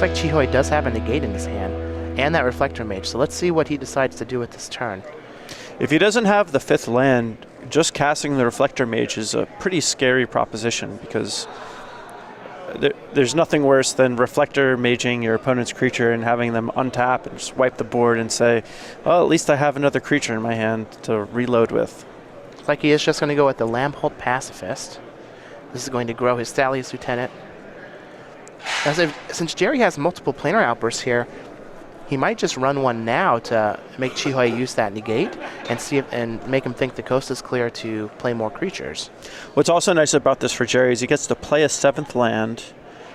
like Chihoi does have a negate in his hand, and that Reflector Mage, so let's see what he decides to do with this turn. If he doesn't have the 5th land, just casting the Reflector Mage is a pretty scary proposition, because there's nothing worse than Reflector Maging your opponent's creature and having them untap and just wipe the board and say, well, at least I have another creature in my hand to reload with. Looks like he is just going to go with the Lambholt Pacifist. This is going to grow his Thalia's Lieutenant. Since Gerry has multiple planar outbursts here, he might just run one now to make Chihoi use that negate and make him think the coast is clear to play more creatures. What's also nice about this for Gerry is he gets to play a 7th land,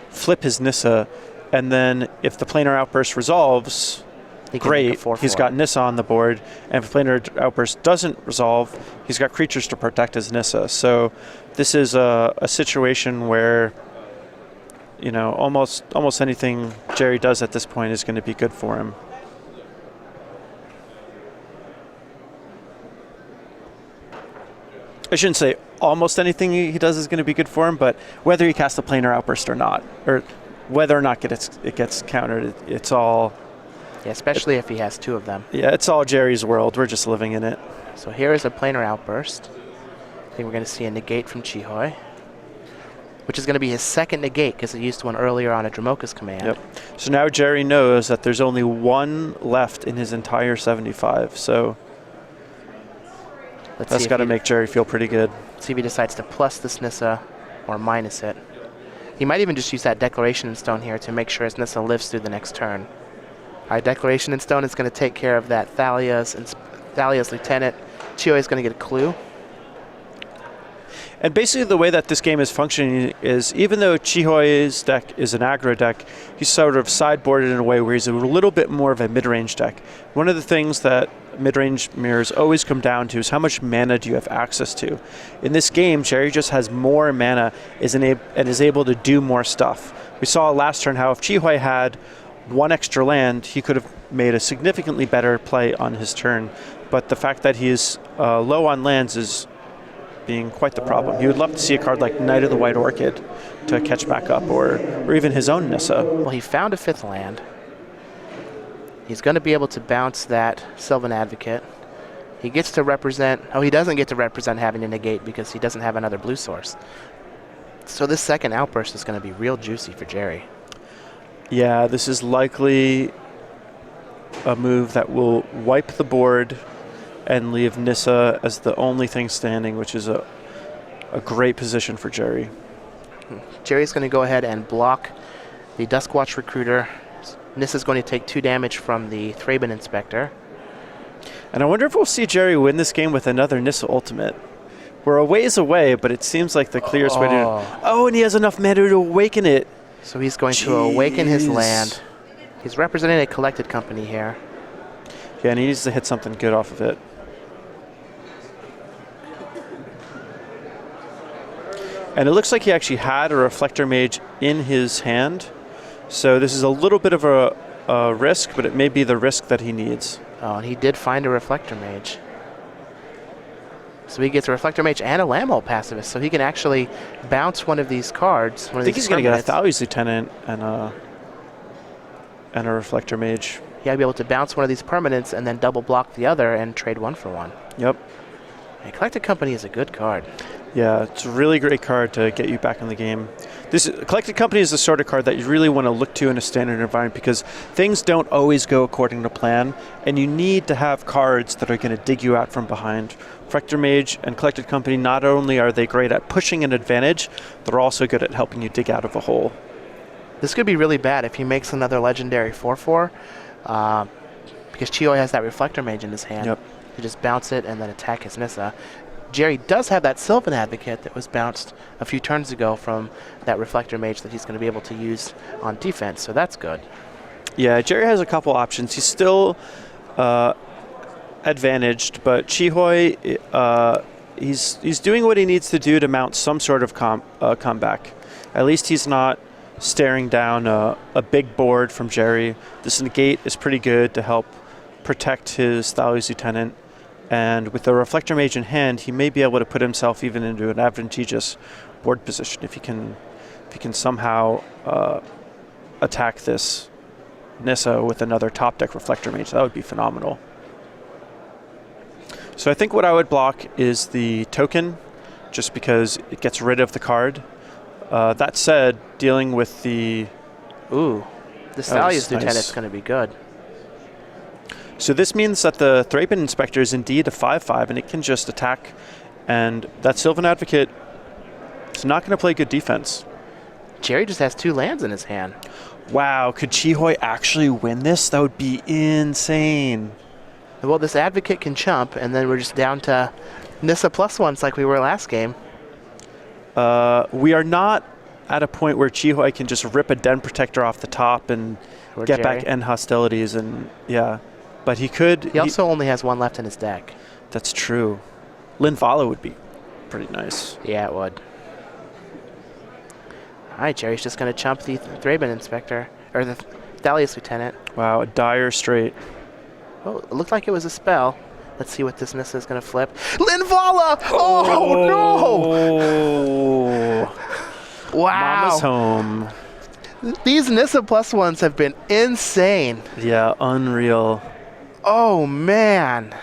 flip his Nissa, and then if the planar outburst resolves, great, he's got Nissa on the board, and if the planar outburst doesn't resolve, he's got creatures to protect his Nissa. So this is a situation where, you know, almost anything Gerry does at this point is going to be good for him. I shouldn't say almost anything he does is going to be good for him, but whether he casts a planar outburst or not, or whether or not it gets countered, it's all... Yeah, especially if he has 2 of them. Yeah, it's all Gerry's world. We're just living in it. So here is a planar outburst. I think we're going to see a negate from Chihoi, which is going to be his 2nd negate because he used one earlier on a Dramoka's command. Yep. So now Gerry knows that there's only 1 left in his entire 75. So that's got to make Gerry feel pretty good. See if he decides to plus this Nissa or minus it. He might even just use that Declaration in Stone here to make sure his Nissa lives through the next turn. All right, Declaration in Stone is going to take care of that Thalia's Lieutenant. Chihoi is going to get a clue. And basically the way that this game is functioning is, even though Chihoi's deck is an aggro deck, he's sort of sideboarded in a way where he's a little bit more of a mid-range deck. One of the things that mid-range mirrors always come down to is how much mana do you have access to. In this game, Gerry just has more mana and is able to do more stuff. We saw last turn how if Chihoi had 1 extra land, he could have made a significantly better play on his turn. But the fact that he is low on lands is being quite the problem. He would love to see a card like Knight of the White Orchid to catch back up, or even his own Nissa. Well, he found a 5th land. He's going to be able to bounce that Sylvan Advocate. He gets to represent... Oh, he doesn't get to represent having a negate because he doesn't have another blue source. So this 2nd outburst is going to be real juicy for Gerry. Yeah, this is likely a move that will wipe the board and leave Nissa as the only thing standing, which is a great position for Gerry. Gerry's going to go ahead and block the Duskwatch Recruiter. Nissa's going to take 2 damage from the Thraben Inspector. And I wonder if we'll see Gerry win this game with another Nissa Ultimate. We're a ways away, but it seems like the clearest way to... Oh, and he has enough mana to awaken it. So he's going to awaken his land. He's representing a collected company here. Yeah, and he needs to hit something good off of it. And it looks like he actually had a Reflector Mage in his hand. So this is a little bit of a risk, but it may be the risk that he needs. Oh, and he did find a Reflector Mage. So he gets a Reflector Mage and a Lambholt Pacifist, so he can actually bounce one of these cards. I think he's going to get a Thalia's Lieutenant and a Reflector Mage. Yeah, be able to bounce one of these permanents and then double block the other and trade 1 for 1. Yep. A Collected Company is a good card. Yeah, it's a really great card to get you back in the game. This Collected Company is the sort of card that you really want to look to in a standard environment because things don't always go according to plan, and you need to have cards that are going to dig you out from behind. Reflector Mage and Collected Company, not only are they great at pushing an advantage, they're also good at helping you dig out of a hole. This could be really bad if he makes another legendary 4/4, because Chihoi has that Reflector Mage in his hand. Yep. You just bounce it and then attack his Nissa. Gerry does have that Sylvan Advocate that was bounced a few turns ago from that Reflector Mage that he's going to be able to use on defense, so that's good. Yeah, Gerry has a couple options. He's still advantaged, but Chihoi, he's doing what he needs to do to mount some sort of comeback. At least he's not staring down a big board from Gerry. This negate is pretty good to help protect his Thalia's Lieutenant. And with the Reflector Mage in hand, he may be able to put himself even into an advantageous board position if he can somehow attack this Nissa with another top deck Reflector Mage. That would be phenomenal. So I think what I would block is the token, just because it gets rid of the card. That said, dealing with the... Ooh, this Thalia's Lieutenant's going to be good. So this means that the Thraben Inspector is indeed a 5/5, and it can just attack, and that Sylvan Advocate is not going to play good defense. Gerry just has 2 lands in his hand. Wow, could Chihoi actually win this? That would be insane. Well, this Advocate can chump, and then we're just down to Nissa +1s like we were last game. We are not at a point where Chihoi can just rip a Den Protector off the top and Or get Gerry. back end hostilities, and yeah. But he could... He also only has 1 left in his deck. That's true. Linvala would be pretty nice. Yeah, it would. All right, Gerry's just going to chump the Thraben Inspector, or the Thalia's Lieutenant. Wow, a dire straight. Oh, it looked like it was a spell. Let's see what this Nissa is going to flip. Linvala! Oh, no! Wow. Mama's home. These Nissa +1s have been insane. Yeah, unreal. Oh, man.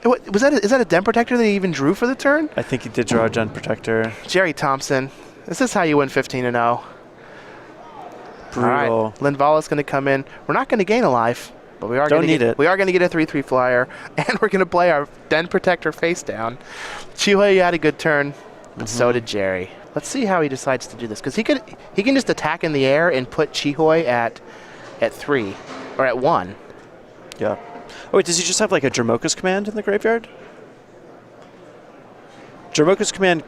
What, is that a Den Protector that he even drew for the turn? I think he did draw a Den Protector. Gerry Thompson. This is how you win 15-0. Brutal. All right, Linvala's going to come in. We're not going to gain a life, but we are going to get, we are going to get a 3/3 flyer, and we're going to play our Den Protector face down. Chihoi had a good turn, but so did Gerry. Let's see how he decides to do this, because he can just attack in the air and put Chihoi at 3 or at 1. Yeah. Oh wait, does he just have like a Jermoka's Command in the graveyard? Jermoka's Command.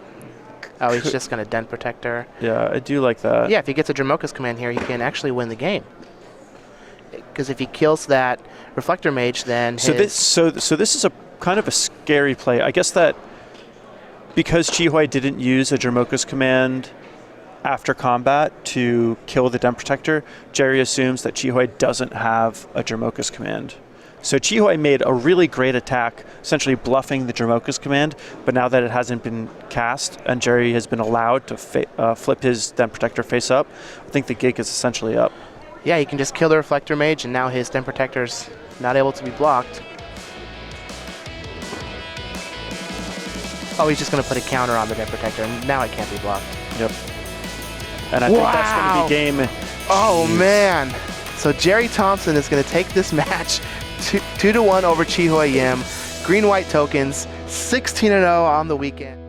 Oh, he's just going to Den Protector. Yeah, I do like that. Yeah, if he gets a Jermoka's Command here, he can actually win the game. Because if he kills that Reflector Mage, then so this is a kind of a scary play. I guess that because Chihoi didn't use a Jermoka's Command after combat to kill the Den Protector, Gerry assumes that Chihoi doesn't have a Jermoka's Command. So Chihoi made a really great attack, essentially bluffing the Jermoka's Command, but now that it hasn't been cast and Gerry has been allowed to flip his Den Protector face up, I think the gig is essentially up. Yeah, he can just kill the Reflector Mage, and now his Den Protector's not able to be blocked. Oh, he's just going to put a counter on the Den Protector, and now it can't be blocked. Yep. And I think that's going to be game. Oh, man. So Gerry Thompson is going to take this match 2-1 over Chihoi Yim. Green-white tokens, 16-0 on the weekend.